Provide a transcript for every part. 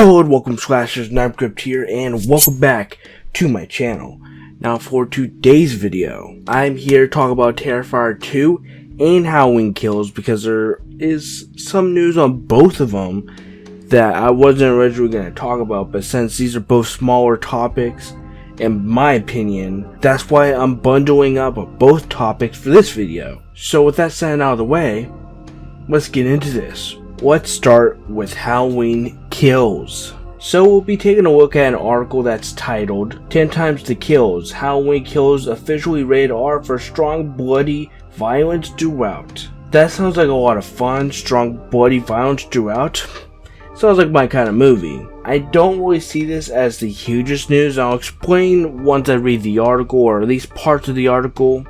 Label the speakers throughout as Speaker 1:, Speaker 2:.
Speaker 1: Hello and welcome Slashers, Crypt here, and welcome back to my channel. Now for today's video, I'm here to talk about Terrifier 2 and Halloween Kills because there is some news on both of them that I wasn't originally going to talk about, but since these are both smaller topics, in my opinion, that's why I'm bundling up both topics for this video. So with that said out of the way, let's get into this. Let's start with Halloween Kills. So we'll be taking a look at an article that's titled 10 Times the Kills, Halloween Kills officially rated R for strong bloody violence throughout. That sounds like a lot of fun. Strong bloody violence throughout sounds like my kind of movie. I don't really see this as the hugest news. I'll explain once I read the article, or at least parts of the article,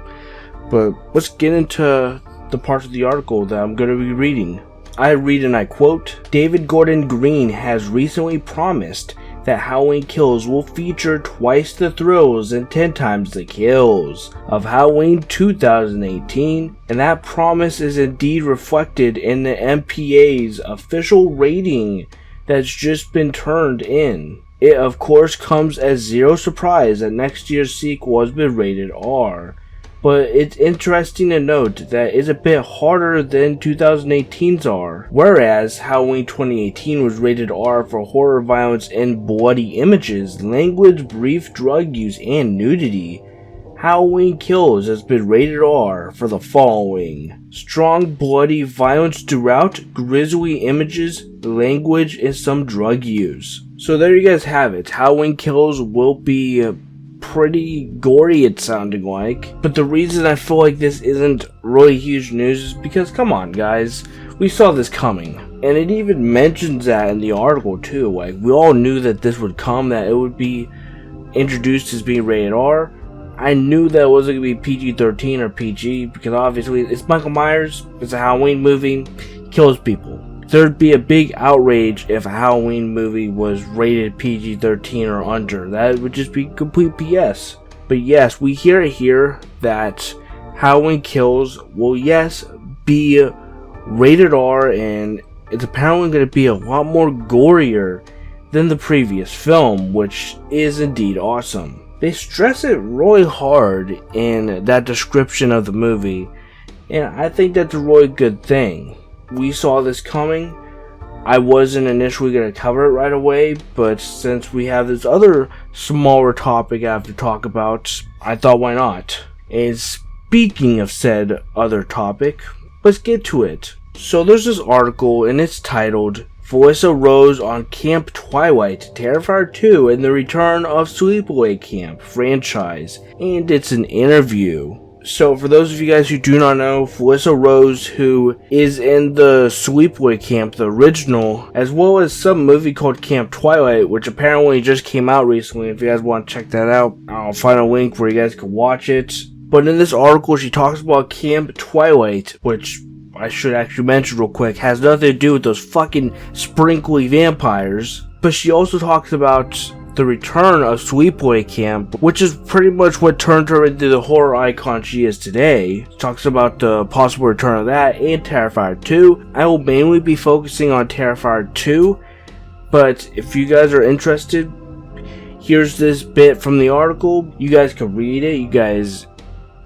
Speaker 1: but let's get into the parts of the article that I'm going to be reading. I read and I quote, David Gordon Green has recently promised that Halloween Kills will feature twice the thrills and 10 times the kills of Halloween 2018, and that promise is indeed reflected in the MPA's official rating that's just been turned in. It of course comes as zero surprise that next year's sequel has been rated R. But it's interesting to note that it's a bit harder than 2018's R. Whereas Halloween 2018 was rated R for horror, violence, and bloody images, language, brief drug use, and nudity, Halloween Kills has been rated R for the following: strong bloody violence throughout, grisly images, language, and some drug use. So there you guys have it. Halloween Kills will be pretty gory, it's sounding like, but the reason I feel like this isn't really huge news is because, come on guys, we saw this coming, and it even mentions that in the article too. Like, we all knew that this would come, that it would be introduced as being rated R. I knew that it wasn't going to be PG-13 or PG because obviously it's Michael Myers, it's a Halloween movie, he kills people. There'd be a big outrage if a Halloween movie was rated PG-13 or under. That would just be complete BS. But yes, we hear it here that Halloween Kills will, yes, be rated R, and it's apparently going to be a lot more gorier than the previous film, which is indeed awesome. They stress it really hard in that description of the movie, and I think that's a really good thing. We saw this coming. I wasn't initially going to cover it right away, but since we have this other smaller topic I have to talk about, I thought why not. And speaking of said other topic, let's get to it. So there's this article and it's titled Felissa Rose on Camp Twilight, Terrifier 2 and the Return of Sleepaway Camp franchise, and it's an interview. So for those of you guys who do not know, Felissa Rose, who is in the Sleepaway Camp, the original, as well as some movie called Camp Twilight, which apparently just came out recently. If you guys want to check that out, I'll find a link where you guys can watch it. But in this article, she talks about Camp Twilight, which I should actually mention real quick, has nothing to do with those fucking sprinkly vampires. But she also talks about the return of Sleepaway Camp, which is pretty much what turned her into the horror icon she is today. She talks about the possible return of that and Terrifier 2. I will mainly be focusing on Terrifier 2, but if you guys are interested, here's this bit from the article. You guys can read it. You guys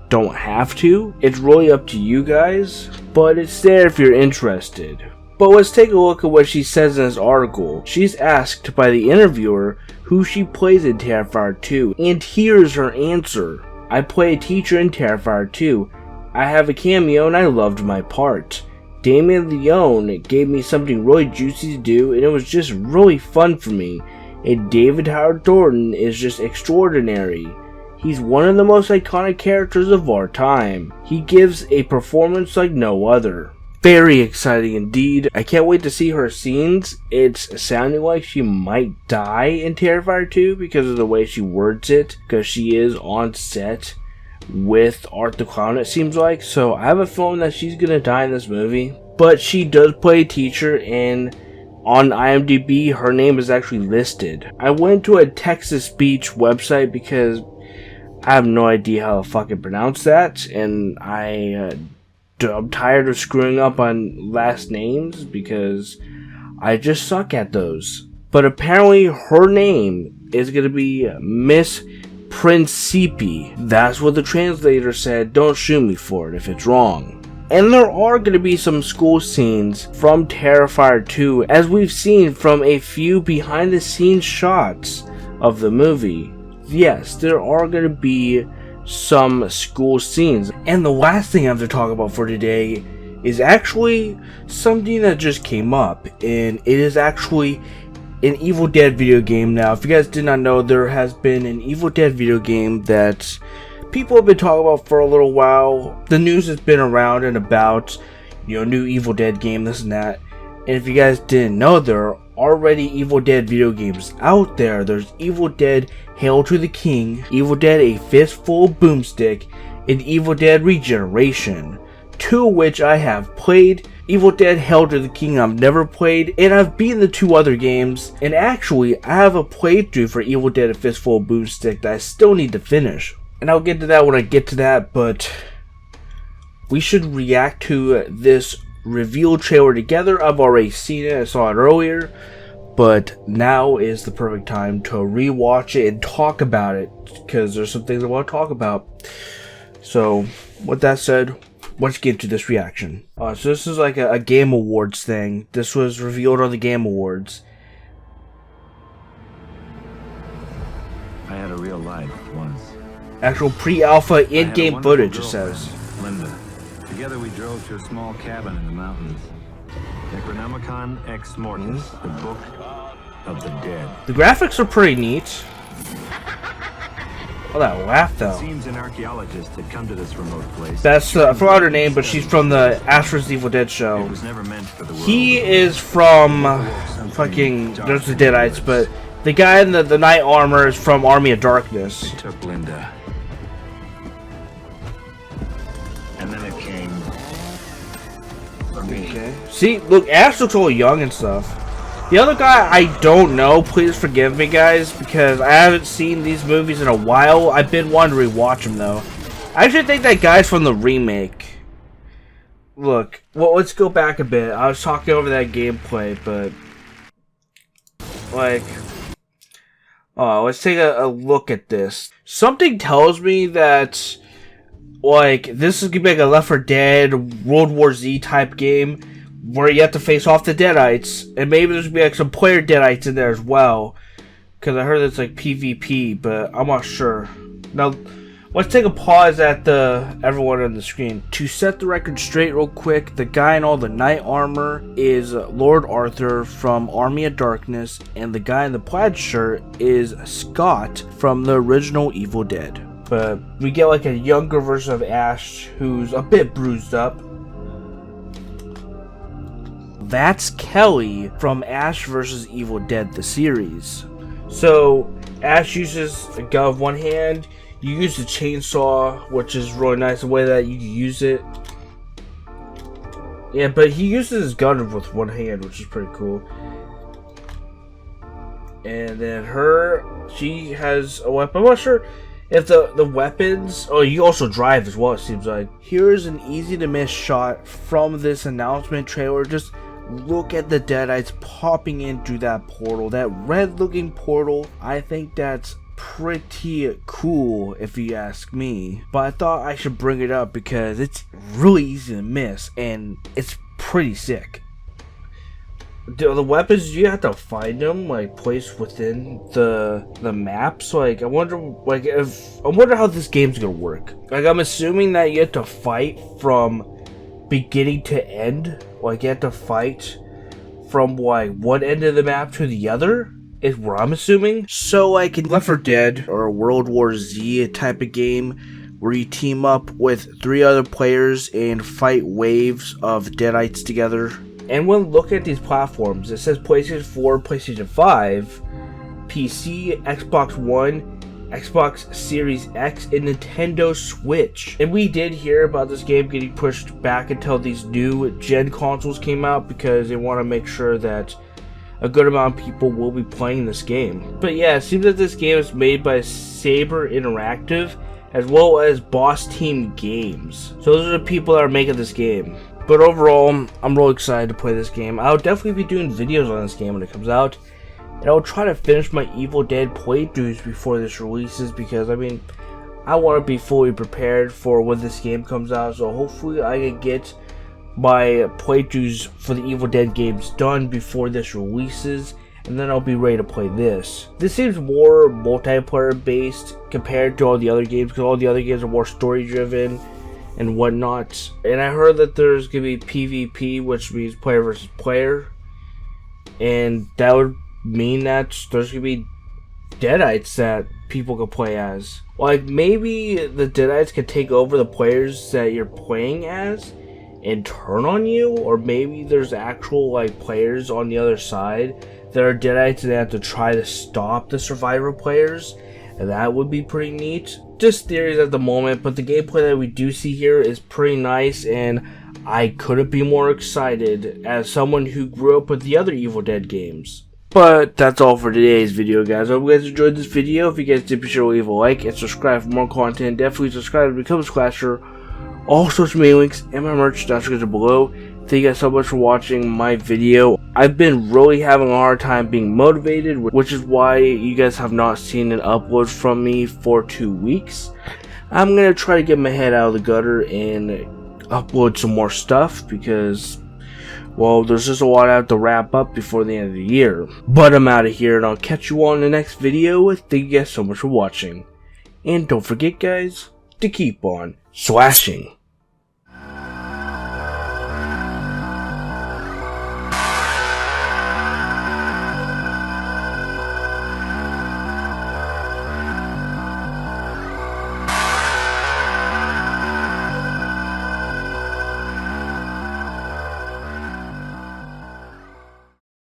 Speaker 1: don't have to. It's really up to you guys, but it's there if you're interested. But let's take a look at what she says in this article. She's asked by the interviewer who she plays in Terrifier 2, and here's her answer. I play a teacher in Terrifier 2. I have a cameo and I loved my part. Damien Leone gave me something really juicy to do, and it was just really fun for me. And David Howard Thornton is just extraordinary. He's one of the most iconic characters of our time. He gives a performance like no other. Very exciting indeed. I can't wait to see her scenes. It's sounding like she might die in Terrifier 2 because of the way she words it, because she is on set with Art the Clown, it seems like. So I have a feeling that she's gonna die in this movie. But she does play a teacher, and on IMDb her name is actually listed. I went to a Texas Speech website because I have no idea how to fucking pronounce that, and I'm tired of screwing up on last names because I just suck at those. but apparently her name is going to be Miss Principi. That's what the translator said. Don't shoot me for it if it's wrong. And there are going to be some school scenes from Terrifier 2, as we've seen from a few behind the scenes shots of the movie. Yes, there are going to be some school scenes. And the last thing I have to talk about for today is actually something that just came up, and it is actually an Evil Dead video game. Now, if you guys did not know, there has been an Evil Dead video game that people have been talking about for a little while. The news has been around and about, new Evil Dead game, this and that. And if you guys didn't know, there are already Evil Dead video games out there. There's Evil Dead Hail to the King, Evil Dead A Fistful of Boomstick, and Evil Dead Regeneration, 2 of which I have played. Evil Dead Hail to the King I've never played, and I've beaten the 2 other games. And actually, I have a playthrough for Evil Dead A Fistful of Boomstick that I still need to finish. And I'll get to that when I get to that, but we should react to this reveal trailer together. I've already seen it, I saw it earlier, but now is the perfect time to rewatch it and talk about it, because there's some things I want to talk about. So, with that said, let's get to this reaction. So this is like a Game Awards thing. This was revealed on the Game Awards.
Speaker 2: I had a real life once.
Speaker 1: Actual pre-alpha in-game footage, it says.
Speaker 2: Linda. Together we drove to a small cabin in the mountains. Necronomicon Ex Mortis, the Book of the Dead.
Speaker 1: The graphics are pretty neat. Oh, that laugh though.
Speaker 2: It seems an archaeologist had come to this remote place.
Speaker 1: That's I forgot her name, but she's from the Asher's Evil Dead show.
Speaker 2: It was never meant for the world.
Speaker 1: He is from fucking there's the Deadites, but the guy in the knight armor is from Army of Darkness.
Speaker 2: They took Linda. And then it came for me.
Speaker 1: Okay. See, look, Ash looks all young and stuff. The other guy, I don't know. Please forgive me, guys, because I haven't seen these movies in a while. I've been wanting to rewatch them, though. I actually think that guy's from the remake. Look, well, let's go back a bit. I was talking over that gameplay, but like, oh, let's take a look at this. Something tells me that, like, this is gonna be like a Left 4 Dead, World War Z type game, where you have to face off the Deadites, and maybe there's gonna be like some player Deadites in there as well, because I heard it's like PvP, but I'm not sure. Now, let's take a pause at everyone on the screen. To set the record straight real quick, the guy in all the knight armor is Lord Arthur from Army of Darkness, and the guy in the plaid shirt is Scott from the original Evil Dead. But we get like a younger version of Ash who's a bit bruised up. That's Kelly from Ash vs. Evil Dead, the series. So, Ash uses a gun with one hand. You use the chainsaw, which is really nice the way that you use it. Yeah, but he uses his gun with one hand, which is pretty cool. And then she has a weapon. I'm not sure if the weapons... Oh, you also drive as well, it seems like. Here's an easy to miss shot from this announcement trailer. Just look at the Deadites popping in through that portal. That red looking portal, I think that's pretty cool if you ask me. But I thought I should bring it up because it's really easy to miss and it's pretty sick. The weapons, you have to find them like placed within the maps. Like I wonder how this game's gonna work. Like I'm assuming that you have to fight from beginning to end. Like you have to fight from like one end of the map to the other, is what I'm assuming. So like in Left 4 Dead or World War Z type of game where you team up with 3 other players and fight waves of Deadites together. And when looking at these platforms, it says PlayStation 4, PlayStation 5, PC, Xbox One, Xbox Series X, and Nintendo Switch. And we did hear about this game getting pushed back until these new gen consoles came out because they want to make sure that a good amount of people will be playing this game. But yeah, it seems that this game is made by Saber Interactive as well as Boss Team Games. So those are the people that are making this game. But overall, I'm really excited to play this game. I'll definitely be doing videos on this game when it comes out. And I'll try to finish my Evil Dead playthroughs before this releases, because I mean, I want to be fully prepared for when this game comes out. So hopefully I can get my playthroughs for the Evil Dead games done before this releases, and then I'll be ready to play this. This seems more multiplayer based compared to all the other games, because all the other games are more story driven and whatnot. And I heard that there's gonna be PvP, which means player versus player, and that would mean that there's gonna be Deadites that people can play as. Like, maybe the Deadites can take over the players that you're playing as and turn on you, or maybe there's actual like players on the other side that are Deadites and they have to try to stop the survivor players, and that would be pretty neat. Just theories at the moment, but the gameplay that we do see here is pretty nice, and I couldn't be more excited as someone who grew up with the other Evil Dead games. But that's all for today's video, guys. I hope you guys enjoyed this video. If you guys did, be sure to leave a like and subscribe for more content. Definitely subscribe to become a Splasher. All social media links and my merch description are below. Thank you guys so much for watching my video. I've been really having a hard time being motivated, which is why you guys have not seen an upload from me for 2 weeks. I'm going to try to get my head out of the gutter and upload some more stuff, because, well, there's just a lot I have to wrap up before the end of the year. But I'm out of here, and I'll catch you all in the next video. Thank you guys so much for watching. And don't forget, guys, to keep on slashing.